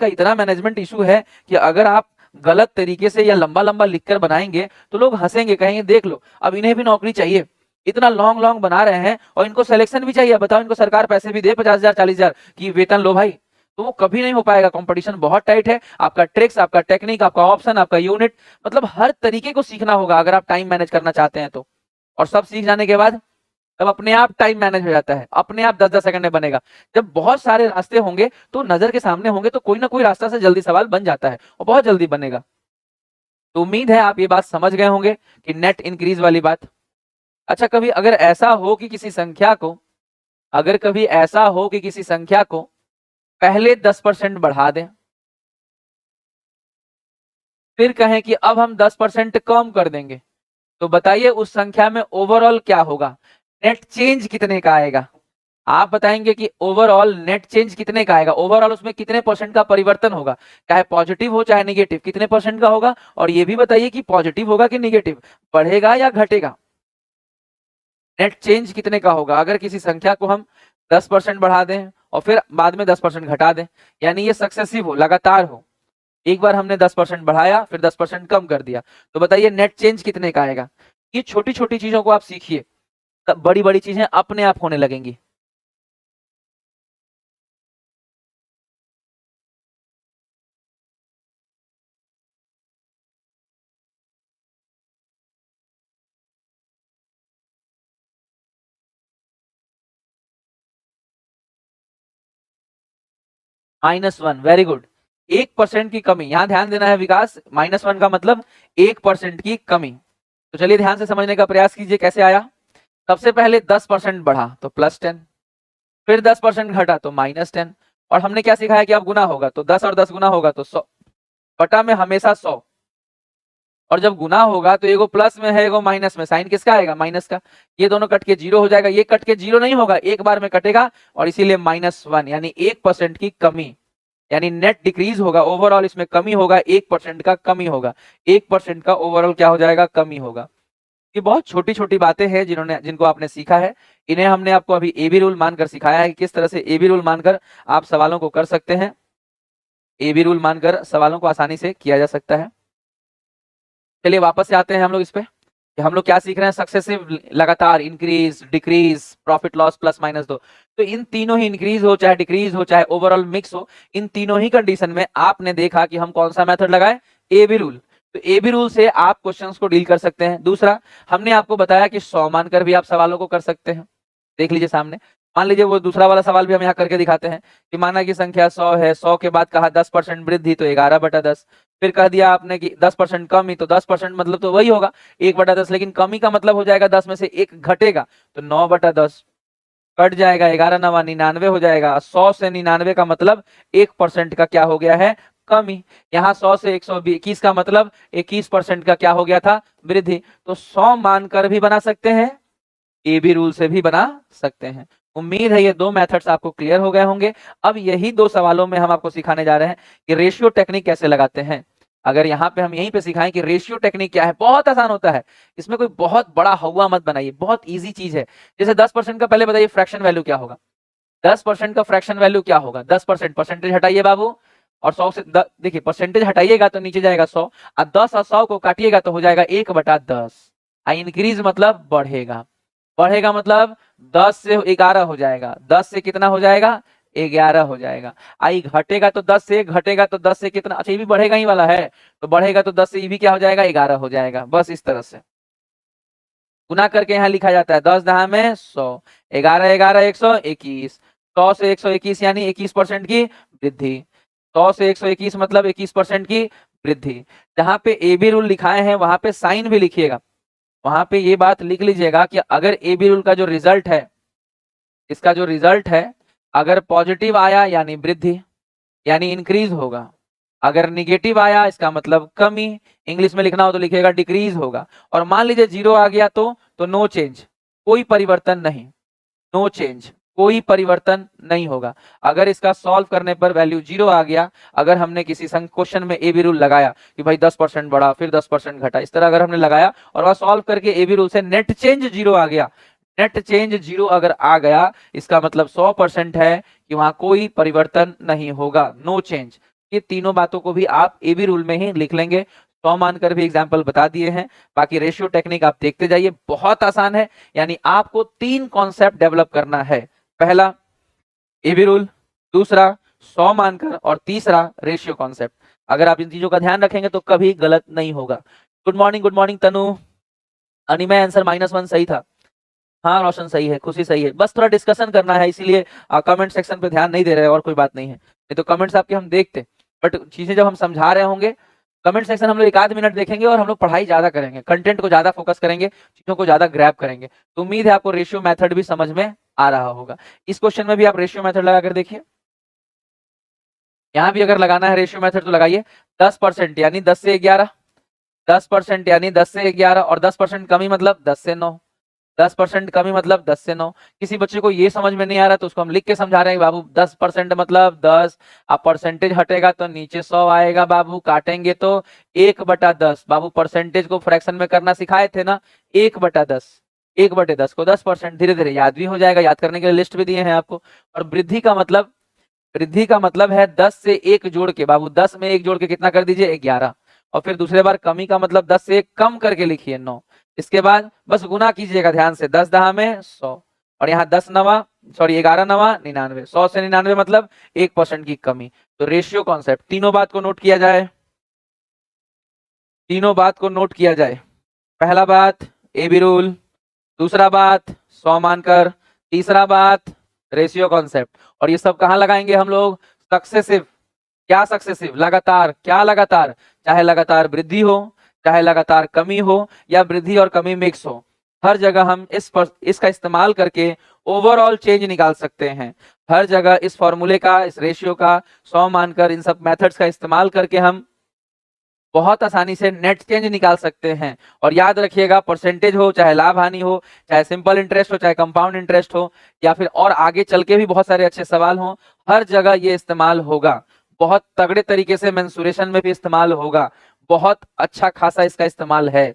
इतना मैनेजमेंट इशू है कि अगर आप गलत तरीके से या लंबा लंबा लिखकर बनाएंगे तो लोग हंसेंगे, कहेंगे देख लो अब इन्हें भी नौकरी चाहिए, इतना लॉन्ग लॉन्ग बना रहे हैं और इनको सिलेक्शन भी चाहिए। बताओ इनको सरकार पैसे भी दे 50,000 40,000 की वेतन लो भाई, तो वो कभी नहीं हो पाएगा। कंपटीशन बहुत टाइट है, आपका ट्रिक्स, आपका टेक्निक, आपका ऑप्शन, आपका यूनिट, मतलब हर तरीके को सीखना होगा अगर आप टाइम मैनेज करना चाहते हैं तो। और सब सीख जाने के बाद तब अपने आप टाइम मैनेज हो जाता है, अपने आप 10-10 सेकंड में बनेगा। जब बहुत सारे रास्ते होंगे तो नजर के सामने होंगे तो कोई ना कोई रास्ता से जल्दी सवाल बन जाता है और बहुत जल्दी बनेगा। तो उम्मीद है आप ये बात समझ गए होंगे कि नेट इंक्रीज वाली बात। अच्छा, कभी अगर ऐसा हो कि किसी संख्या को अगर कभी ऐसा हो कि किसी संख्या को पहले 10% बढ़ा दें, फिर कहें कि अब हम 10% कम कर देंगे, तो बताइए उस संख्या में ओवरऑल क्या होगा, नेट चेंज कितने का आएगा। आप बताएंगे कि ओवरऑल नेट चेंज कितने का आएगा, ओवरऑल उसमें कितने परसेंट का परिवर्तन होगा, चाहे पॉजिटिव हो चाहे निगेटिव, कितने परसेंट का होगा। और ये भी बताइए कि पॉजिटिव होगा कि निगेटिव, बढ़ेगा या घटेगा, नेट चेंज कितने का होगा अगर किसी संख्या को हम 10% बढ़ा दें और फिर बाद में 10% घटा दें, यानी ये सक्सेसिव हो, लगातार हो। एक बार हमने 10% बढ़ाया फिर 10% कम कर दिया, तो बताइए नेट चेंज कितने का आएगा। ये छोटी छोटी चीजों को आप सीखिए, तब बड़ी बड़ी चीजें अपने आप होने लगेंगी। -1, वेरी गुड। 1% की कमी, यहां ध्यान देना है विकास, -1 का मतलब 1% की कमी। तो चलिए ध्यान से समझने का प्रयास कीजिए कैसे आया। सबसे पहले 10% बढ़ा तो +10, फिर 10% घटा तो -10, और हमने क्या सिखाया कि अब गुना होगा तो 10 और 10 गुना होगा तो 100, बटा में हमेशा 100, और जब गुना होगा तो एगो प्लस में है एगो माइनस में, साइन किसका आएगा? माइनस का। ये दोनों कट के 0 हो जाएगा, ये कट के 0 नहीं होगा, एक बार में कटेगा, और इसीलिए -1 यानी 1% की कमी, यानी नेट डिक्रीज होगा, ओवरऑल इसमें कमी होगा, 1% का कमी होगा, 1% का ओवरऑल क्या हो जाएगा? कमी होगा। ये बहुत छोटी छोटी बातें हैं जिनको आपने सीखा है, इन्हें हमने आपको अभी एबी रूल मानकर सिखाया है कि किस तरह से एबी रूल मानकर आप सवालों को कर सकते हैं। एबी रूल मानकर सवालों को आसानी से किया जा सकता है। चलिए वापस से आते हैं हम लोग इस पे कि हम लोग क्या सीख रहे हैं। सक्सेसिव, लगातार, इंक्रीज, डिक्रीज, प्रॉफिट लॉस, +-2, तो इन तीनों ही इंक्रीज हो चाहे डिक्रीज हो चाहे ओवरऑल मिक्स हो, इन तीनों ही कंडीशन में आपने देखा कि हम कौन सा मेथड लगाए? AB rule. तो एबी रूल से आप क्वेश्चंस को डील कर सकते हैं। दूसरा, हमने आपको बताया कि 100 मानकर भी आप सवालों को कर सकते हैं। देख लीजिए सामने, मान लीजिए वो दूसरा वाला सवाल भी हम यहाँ करके दिखाते हैं कि माना कि संख्या 100 है, 100 के बाद कहा 10% वृद्धि तो 11/10, फिर कह दिया आपने कि 10% कमी तो 10% मतलब तो वही होगा 1/10, लेकिन कमी का मतलब हो जाएगा 10 में से 1 घटेगा तो 9/10, कट जाएगा 11 9 99 हो जाएगा। 100 से 99 का मतलब 1% का क्या हो गया है? कमी। यहाँ 100 से 121 का मतलब 21% का क्या हो गया था? वृद्धि। तो 100 मानकर भी बना सकते हैं, एबी रूल से भी बना सकते हैं। उम्मीद है ये दो मेथड्स आपको क्लियर हो गए होंगे। अब यही दो सवालों में हम आपको सिखाने जा रहे हैं कि रेशियो टेक्निक कैसे लगाते हैं। अगर यहाँ पे हम यहीं पे सिखाएं कि रेशियो टेक्निक क्या है, बहुत आसान होता है, इसमें कोई बहुत बड़ा हवा मत बनाइए, बहुत इजी चीज है। जैसे 10% का पहले बताइए फ्रैक्शन वैल्यू क्या होगा? 10% का फ्रैक्शन वैल्यू क्या होगा? 10% परसेंटेज हटाइए बाबू, और 100 से देखिए परसेंटेज हटाइएगा तो नीचे जाएगा 100, और 10 और 100 को काटिएगा तो हो जाएगा 1/10। इंक्रीज मतलब बढ़ेगा, बढ़ेगा मतलब 10 से 11 हो जाएगा, 10 से कितना हो जाएगा? 11 हो जाएगा। आई घटेगा तो 10 से, घटेगा तो 10 से कितना? अच्छा ये भी बढ़ेगा ही वाला है, तो बढ़ेगा तो 10 से ये भी क्या हो जाएगा? 11 हो जाएगा। बस इस तरह से गुना करके यहाँ लिखा जाता है 10 दहा में 100, 11 11 121, 100 से 121 यानी 21% की वृद्धि, 100 से 121 मतलब 21% की वृद्धि। जहाँ पे ए बी रूल लिखाए हैं वहां पे साइन भी लिखिएगा, वहां पे ये बात लिख लीजिएगा कि अगर ए बी रूल का जो रिजल्ट है, इसका जो रिजल्ट है, अगर पॉजिटिव आया यानी वृद्धि, यानी इंक्रीज होगा, अगर निगेटिव आया इसका मतलब कमी, इंग्लिश में लिखना हो तो लिखेगा डिक्रीज होगा, और मान लीजिए 0 आ गया तो नो चेंज, कोई परिवर्तन नहीं, नो चेंज, कोई परिवर्तन नहीं होगा। अगर इसका सॉल्व करने पर वैल्यू 0 आ गया, अगर हमने किसी क्वेश्चन में ए बी रूल लगाया कि भाई 10% बढ़ा फिर 10% घटा, इस तरह अगर हमने लगाया और वह सॉल्व करके ए बी रूल से नेट चेंज 0 आ गया, नेट चेंज 0 अगर आ गया, इसका मतलब 100% है कि वहां कोई परिवर्तन नहीं होगा, नो चेंज। ये तीनों बातों को भी आप ए बी रूल में ही लिख लेंगे। 100 मानकर भी एग्जाम्पल बता दिए हैं, बाकी रेशियो टेक्निक आप देखते जाइए, बहुत आसान है। यानी आपको 3 कॉन्सेप्ट डेवलप करना है, पहला ए बी रूल, दूसरा 100 मानकर, और तीसरा रेशियो कॉन्सेप्ट। अगर आप इन चीजों का ध्यान रखेंगे तो कभी गलत नहीं होगा। गुड मॉर्निंग तनु। अनिमय आंसर -1 सही था। हाँ रोशन सही है, खुशी सही है, बस थोड़ा डिस्कशन करना है इसीलिए कमेंट सेक्शन पे ध्यान नहीं दे रहे, और कोई बात नहीं है, नहीं तो कमेंट्स आपके हम देखते, बट चीजें जब हम समझा रहे होंगे, कमेंट सेक्शन हम लोग 1 आध मिनट देखेंगे और हम लोग पढ़ाई ज्यादा करेंगे, कंटेंट को ज्यादा फोकस करेंगे, चीजों को ज्यादा ग्रैब करेंगे। तो उम्मीद है आपको रेशियो मेथड भी समझ में आ रहा होगा। इस क्वेश्चन में भी आप रेशियो मेथड लगा कर देखिए, यहाँ भी अगर लगाना है रेशियो मेथड तो लगाइए। 10% यानी 10 से 11, 10% यानी 10 से 11, और 10% कमी मतलब 10 से 9, 10% कमी मतलब 10 से 9। किसी बच्चे को ये समझ में नहीं आ रहा तो उसको हम लिख के समझा रहे हैं बाबू 10% मतलब 10, अब परसेंटेज हटेगा तो नीचे 100 आएगा बाबू, काटेंगे तो 1/10। बाबू परसेंटेज को फ्रैक्शन में करना सिखाए थे ना, 1/10, 1/10 को 10%, धीरे धीरे याद भी हो जाएगा, याद करने के लिए लिस्ट भी दिए हैं आपको। और वृद्धि का मतलब, वृद्धि का मतलब है 10 से 1 जोड़ के, बाबू 10 में 1 जोड़ के कितना कर दीजिए? 11। और फिर दूसरे बार कमी का मतलब 10 से 1 कम करके लिखिए 9। इसके बाद बस गुना कीजिएगा ध्यान से, 10 दहा में 100, और यहाँ 10 नवा, सॉरी 11 नवा 99, 100 से 99 मतलब 1% की कमी। तो रेशियो कॉन्सेप्ट, तीनों बात को नोट किया जाए, तीनों बात को नोट किया जाए। पहला बात ए बी रूल, दूसरा बात 100 मानकर, तीसरा बात रेशियो कॉन्सेप्ट। और ये सब कहाँ लगाएंगे हम लोग? सक्सेसिव, क्या सक्सेसिव, लगातार, क्या लगातार, चाहे लगातार वृद्धि हो, चाहे लगातार कमी हो, या वृद्धि और कमी मिक्स हो, हर जगह हम इसका इस्तेमाल करके ओवरऑल चेंज निकाल सकते हैं। हर जगह इस फॉर्मूले का, इस रेशियो का 100 मानकर, इन सब मेथड्स का इस्तेमाल करके हम बहुत आसानी से नेट चेंज निकाल सकते हैं। और याद रखिएगा, परसेंटेज हो, चाहे लाभ हानि हो, चाहे सिंपल इंटरेस्ट हो, चाहे कंपाउंड इंटरेस्ट हो, या फिर और आगे चल के भी बहुत सारे अच्छे सवाल हो, हर जगह ये इस्तेमाल होगा। बहुत तगड़े तरीके से मेंसुरेशन में भी इस्तेमाल होगा। बहुत अच्छा खासा इसका इस्तेमाल है,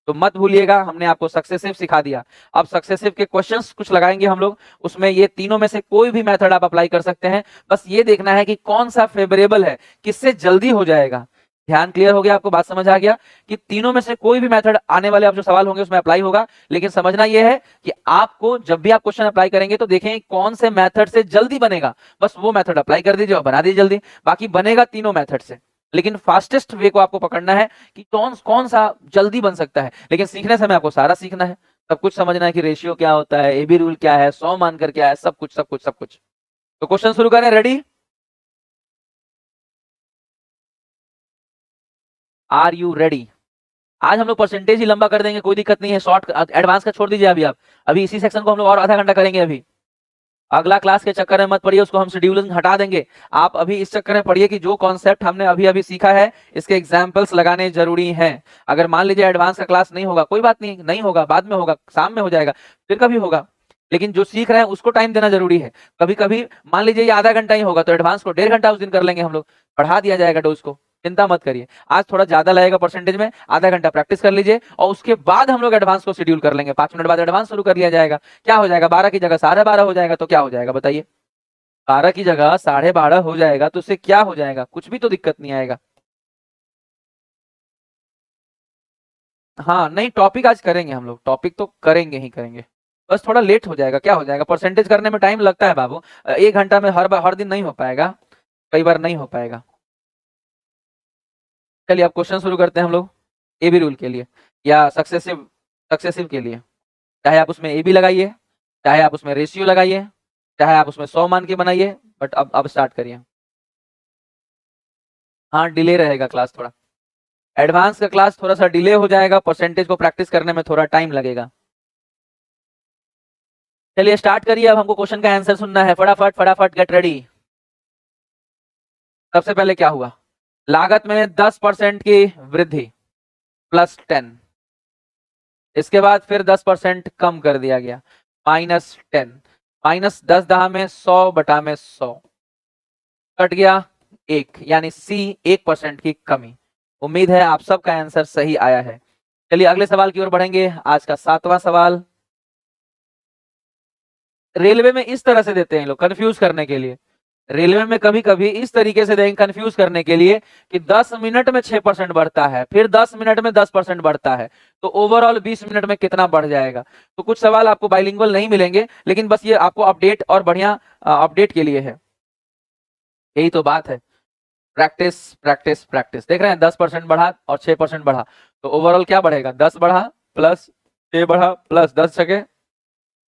तो मत भूलिएगा। हमने आपको सक्सेसिव सिखा दिया। अब सक्सेसिव के क्वेश्चंस कुछ लगाएंगे हम लोग, उसमें ये तीनों में से कोई भी मेथड आप अप्लाई कर सकते हैं। बस ये देखना है कि कौन सा फेवरेबल है, किससे जल्दी हो जाएगा। ध्यान क्लियर हो गया, आपको बात समझ आ गया कि तीनों में से कोई भी मेथड आने वाले आप जो सवाल होंगे उसमें अप्लाई होगा। लेकिन समझना यह है कि आपको जब भी आप क्वेश्चन अप्लाई करेंगे तो देखें कौन से मेथड से जल्दी बनेगा, बस वो मेथड अप्लाई कर दीजिए और बना दीजिए जल्दी। बाकी बनेगा तीनों मेथड से, लेकिन फास्टेस्ट वे को आपको पकड़ना है कि कौन कौन सा जल्दी बन सकता है। लेकिन सीखने समय आपको सारा सीखना है, सब कुछ समझना है कि रेशियो क्या होता है, एबी रूल क्या है, 100 मानकर क्या है, सब कुछ सब कुछ सब कुछ। तो क्वेश्चन शुरू करें, रेडी? Are you ready? आज हम लोग परसेंटेज ही लंबा कर देंगे, कोई दिक्कत नहीं है। शॉर्ट एडवांस का छोड़ दीजिए अभी आप, अभी इसी सेक्शन को हम लोग और आधा घंटा करेंगे। अभी अगला क्लास के चक्कर में मत पड़िए, उसको हम शेड्यूल हटा देंगे। आप अभी इस चक्कर में पढ़िए कि जो कॉन्सेप्ट हमने अभी अभी सीखा है इसके एग्जाम्पल्स लगाने जरूरी हैं। अगर मान लीजिए एडवांस का क्लास नहीं होगा, कोई बात नहीं, नहीं होगा, बाद में होगा, शाम में हो जाएगा, फिर कभी होगा, लेकिन जो सीख रहे हैं उसको टाइम देना जरूरी है। कभी कभी मान लीजिए ये आधा घंटा ही होगा तो एडवांस को 1.5 घंटा उस दिन कर लेंगे हम लोग, बढ़ा दिया जाएगा डोज को, चिंता मत करिए। आज थोड़ा ज्यादा लगेगा परसेंटेज में, आधा घंटा प्रैक्टिस कर लीजिए और उसके बाद हम लोग एडवांस को शेड्यूल कर लेंगे। 5 मिनट बाद एडवांस शुरू कर लिया जाएगा। क्या हो जाएगा, 12 की जगह 12:30 हो जाएगा, तो क्या हो जाएगा बताइए? 12 की जगह 12:30 हो जाएगा तो उससे क्या हो जाएगा, कुछ भी तो दिक्कत नहीं आएगा। हाँ नहीं, टॉपिक आज करेंगे हम लोग, टॉपिक तो करेंगे ही करेंगे, बस थोड़ा लेट हो जाएगा। क्या हो जाएगा, परसेंटेज करने में टाइम लगता है बाबू। 1 घंटा में हर दिन नहीं हो पाएगा, कई बार नहीं हो पाएगा। चलिए अब क्वेश्चन शुरू करते हैं हम लोग, एबी रूल के लिए या सक्सेसिव सक्सेसिव के लिए। चाहे आप उसमें एबी लगाइए, चाहे आप उसमें रेशियो लगाइए, चाहे आप उसमें 100 मान के बनाइए, बट अब स्टार्ट करिए। हाँ डिले रहेगा क्लास थोड़ा, एडवांस का क्लास थोड़ा सा डिले हो जाएगा, परसेंटेज को प्रैक्टिस करने में थोड़ा टाइम लगेगा। चलिए स्टार्ट करिए, अब हमको क्वेश्चन का आंसर सुनना है, फटाफट फटाफट गेट रेडी। सबसे पहले क्या हुआ, लागत में 10% की वृद्धि +10, इसके बाद फिर 10% कम कर दिया गया -10, -10 में 100/100 कट गया 1, यानी सी 1% की कमी। उम्मीद है आप सबका आंसर सही आया है। चलिए अगले सवाल की ओर बढ़ेंगे, आज का 7वां सवाल। रेलवे में इस तरह से देते हैं लोग कंफ्यूज करने के लिए, रेलवे में कभी कभी इस तरीके से देंगे कंफ्यूज करने के लिए कि 10 मिनट में 6% बढ़ता है, फिर 10 मिनट में 10% बढ़ता है, तो ओवरऑल 20 मिनट में कितना बढ़ जाएगा। तो कुछ सवाल आपको बाइलिंगुअल नहीं मिलेंगे, लेकिन बस ये आपको अपडेट और बढ़िया अपडेट के लिए है, यही तो बात है। प्रैक्टिस प्रैक्टिस प्रैक्टिस, देख रहे हैं 10% बढ़ा और 6% बढ़ा, तो ओवरऑल क्या बढ़ेगा, 10 बढ़ा प्लस 6 बढ़ा प्लस 10 जगह,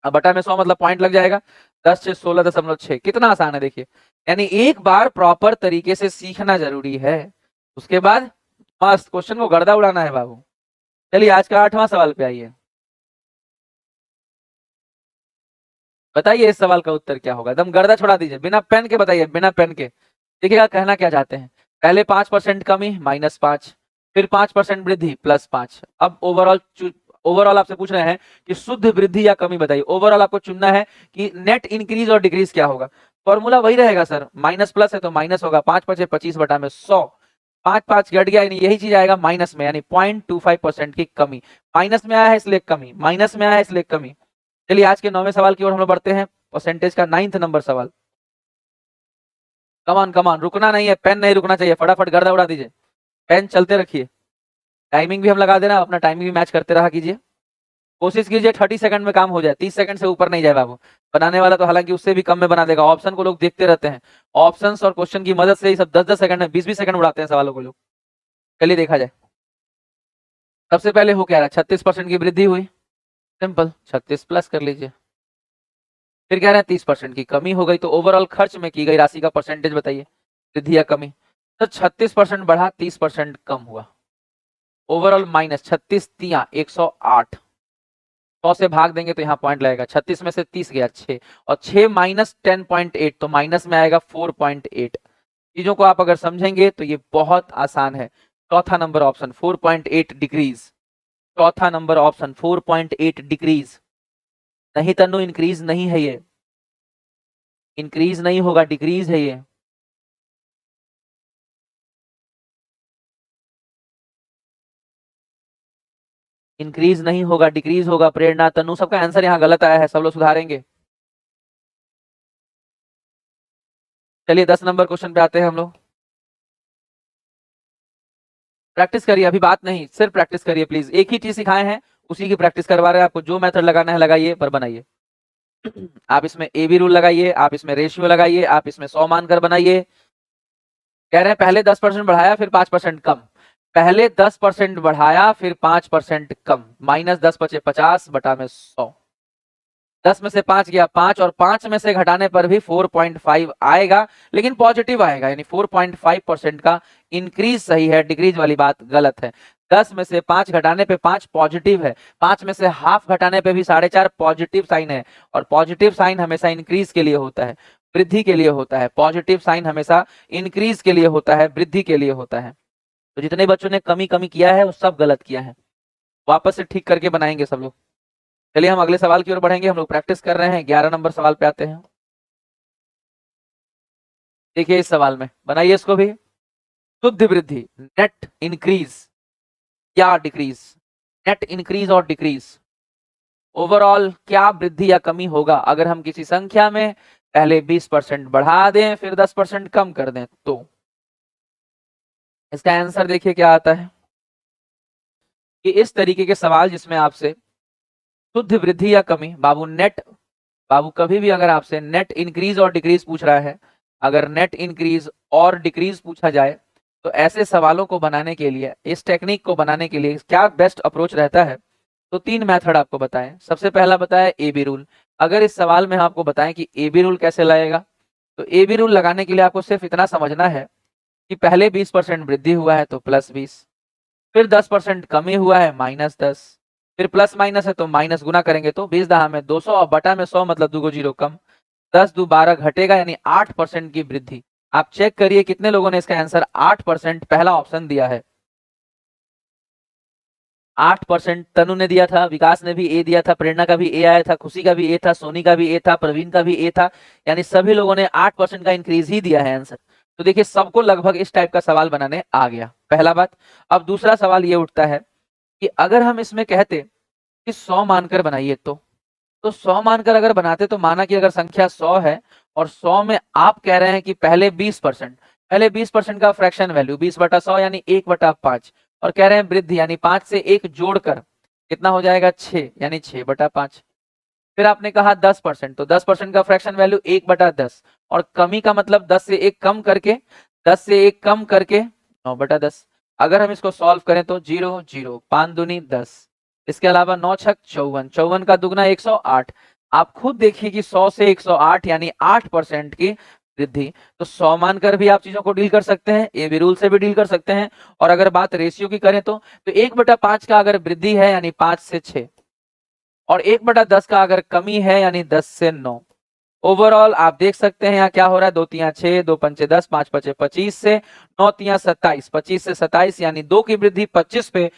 अब बटा में 100 मतलब पॉइंट लग जाएगा, 10 से 16.6। कितना आसान है देखिए, यानी एक बार प्रॉपर तरीके से सीखना जरूरी है, उसके बाद मस्त क्वेश्चन को गर्दा उड़ाना है बाबू। चलिए आज का 8वां सवाल पे आइए, बताइए इस सवाल का उत्तर क्या होगा, एकदम गर्दा छोड़ा दीजिए, बिना पेन के बताइए, बिना पेन के। देखिएगा कहना क्या चाहते हैं, पहले 5% कमी -5, फिर 5% वृद्धि +5। अब ओवरऑल आपसे पूछ रहे हैं कि शुद्ध वृद्धि या कमी बताइए। ओवरऑल आपको चुनना है कि नेट इंक्रीज और डिक्रीज क्या होगा। फॉर्मूला वही रहेगा सर, माइनस प्लस है तो माइनस होगा, 5×5 = 25/100, 5 घट गया, यानी यही चीज आएगा माइनस में, यानी 0.25% की कमी। माइनस में आया है इसलिए कमी, माइनस में आया है इसलिए कमी। चलिए आज के 9वें सवाल की ओर हम लोग बढ़ते हैं, परसेंटेज का 9th नंबर सवाल। कमान कमान, रुकना नहीं है, पेन नहीं रुकना चाहिए, फटाफट गर्दा उड़ा दीजिए, पेन चलते रखिए, टाइमिंग भी हम लगा देना, अपना टाइमिंग भी मैच करते रहा कीजिए। कोशिश कीजिए 30 सेकंड में काम हो जाए, 30 सेकंड से ऊपर नहीं जाए बाबू। बनाने वाला तो हालांकि उससे भी कम में बना देगा, ऑप्शन को लोग देखते रहते हैं, ऑप्शंस और क्वेश्चन की मदद से ही सब 10-10 सेकंड में 20-20 सेकंड उड़ाते हैं सवालों को लोग। चलिए देखा जाए, सबसे पहले हो क्या रहा, 36% की वृद्धि हुई, सिंपल 36 प्लस कर लीजिए, फिर कह रहे हैं 30% की कमी हो गई, तो ओवरऑल खर्च में की गई राशि का परसेंटेज बताइए, वृद्धि या कमी। तो 36% बढ़ा, 30% कम हुआ, ओवरऑल माइनस 36 तिया 108, 100 से भाग देंगे तो यहाँ पॉइंट लगेगा, 36 में से 30 गया 6, और 6 माइनस 10.8, तो माइनस में आएगा 4.8। चीजों को आप अगर समझेंगे तो ये बहुत आसान है। चौथा नंबर ऑप्शन 4.8 डिक्रीज, चौथा नंबर ऑप्शन 4.8 डिक्रीज। नहीं तनु इंक्रीज नहीं है, ये इंक्रीज नहीं होगा, डिक्रीज है ये। इंक्रीज नहीं होगा, डिक्रीज होगा। प्रेरणा, तनु, सबका आंसर यहाँ गलत आया है, सब लोग सुधारेंगे। चलिए 10 नंबर क्वेश्चन पे आते हैं हम लोग। प्रैक्टिस करिए, अभी बात नहीं, सिर्फ प्रैक्टिस करिए प्लीज। एक ही चीज सिखाए हैं, उसी की प्रैक्टिस करवा रहे हैं आपको। जो मेथड लगाना है लगाइए, पर बनाइए। आप इसमें ए बी रूल लगाइए, आप इसमें रेशियो लगाइए, आप इसमें 100 मानकर बनाइए। कह रहे हैं पहले 10% बढ़ाया फिर 5% कम, पहले 10% बढ़ाया फिर 5% कम, माइनस 10 बचे 50 बटा में 100, 10 में से 5 गया 5, और 5 में से घटाने पर भी 4.5 आएगा, लेकिन पॉजिटिव आएगा, यानी 4.5% का इंक्रीज सही है, डिक्रीज वाली बात गलत है। 10 में से 5 घटाने पे 5 पॉजिटिव है, 5 में से हाफ घटाने पे भी 4.5 पॉजिटिव साइन है, और पॉजिटिव साइन हमेशा इंक्रीज के लिए होता है, वृद्धि के लिए होता है। पॉजिटिव साइन हमेशा इंक्रीज के लिए होता है, वृद्धि के लिए होता है। तो जितने बच्चों ने कमी कमी किया है वो सब गलत किया है, वापस से ठीक करके बनाएंगे सब लोग। चलिए हम अगले सवाल की ओर बढ़ेंगे, हम लोग प्रैक्टिस कर रहे हैं। 11 नंबर सवाल पे आते हैं। देखिए इस सवाल में बनाइए इसको भी। शुद्ध वृद्धि, नेट इंक्रीज या डिक्रीज, नेट इंक्रीज और डिक्रीज, ओवरऑल क्या वृद्धि या कमी होगा अगर हम किसी संख्या में पहले 20% बढ़ा दें फिर 10% कम कर दें। तो इसका आंसर देखिए क्या आता है कि इस तरीके के सवाल जिसमें आपसे शुद्ध वृद्धि या कमी, बाबू कभी भी अगर आपसे नेट इंक्रीज और डिक्रीज पूछ रहा है, अगर नेट इंक्रीज और डिक्रीज पूछा जाए, तो ऐसे सवालों को बनाने के लिए, इस टेक्निक को बनाने के लिए क्या बेस्ट अप्रोच रहता है। तो 3 मेथड आपको बताएं। सबसे पहला बताया ए बी रूल। अगर इस सवाल में आपको बताएं कि ए बी रूल कैसे लगेगा, तो ए बी रूल लगाने के लिए आपको सिर्फ इतना समझना है कि पहले 20% वृद्धि हुआ है तो +20, फिर 10% कमी हुआ है -10, फिर प्लस माइनस है तो माइनस गुना करेंगे तो 20 दहा में 200 और बटा में 100 मतलब 2 जीरो कम, 10 दू 12 घटेगा, यानी 8% की वृद्धि। आप चेक करिए कितने लोगों ने इसका आंसर 8% पहला ऑप्शन दिया है। 8% तनु ने दिया था, विकास ने भी ए दिया था, प्रेरणा का भी ए आया था, खुशी का भी ए था, सोनी का भी ए था, प्रवीण का भी ए था, यानी सभी लोगों ने 8% का इंक्रीज ही दिया है आंसर। तो देखिए सबको लगभग इस टाइप का सवाल बनाने आ गया, पहला बात। अब दूसरा सवाल ये उठता है कि अगर हम इसमें कहते कि 100 मानकर बनाइए, तो 100 मानकर अगर बनाते तो माना कि अगर संख्या 100 है और 100 में आप कह रहे हैं कि पहले 20% का फ्रैक्शन वैल्यू 20/100 यानी 1/5, और कह रहे हैं वृद्धि यानी 5 से 1 जोड़कर कितना हो जाएगा 6 यानी 6/5। फिर आपने कहा 10%, तो 10% का फ्रैक्शन वैल्यू 1/10, और कमी का मतलब 10 से 1 कम करके 9/10। अगर हम इसको सॉल्व करें तो 0 0 5 दूनी 10, इसके अलावा 9 छक 54, 54 का दुगना 108। आप खुद देखिए कि 100 से 108 यानी 8% की वृद्धि। तो 100 मानकर भी आप चीजों को डील कर सकते हैं, ए बी रूल से भी डील कर सकते हैं। और अगर बात रेशियो की करें तो 1/5 का अगर वृद्धि है यानी 5 से 6, और 1/10 का अगर कमी है यानी 10 से 9। ओवरऑल आप देख सकते हैं यहाँ क्या हो रहा है, 2 तिया 6, 2 पंचे 10, 5 पचे 25 से 9 तिया 27, 25 से 27 यानी 2 की वृद्धि 25 पे,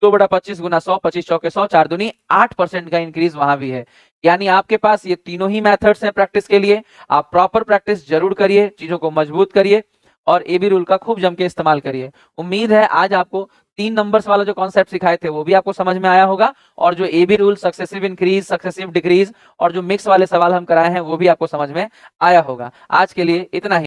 2/25 गुना 100, 25 चौके 100, 4 दूनी 8% का इंक्रीज वहां भी है। यानी आपके पास ये तीनों ही मेथड्स हैं प्रैक्टिस के लिए। आप प्रॉपर प्रैक्टिस जरूर करिए, चीजों को मजबूत करिए और ए बी रूल का खूब जम के इस्तेमाल करिए। उम्मीद है आज आपको 3 नंबर्स वाला जो कॉन्सेप्ट सिखाए थे वो भी आपको समझ में आया होगा, और जो A B rule, successive increase, successive decrease और जो मिक्स वाले सवाल हम कराए हैं वो भी आपको समझ में आया होगा। आज के लिए इतना ही।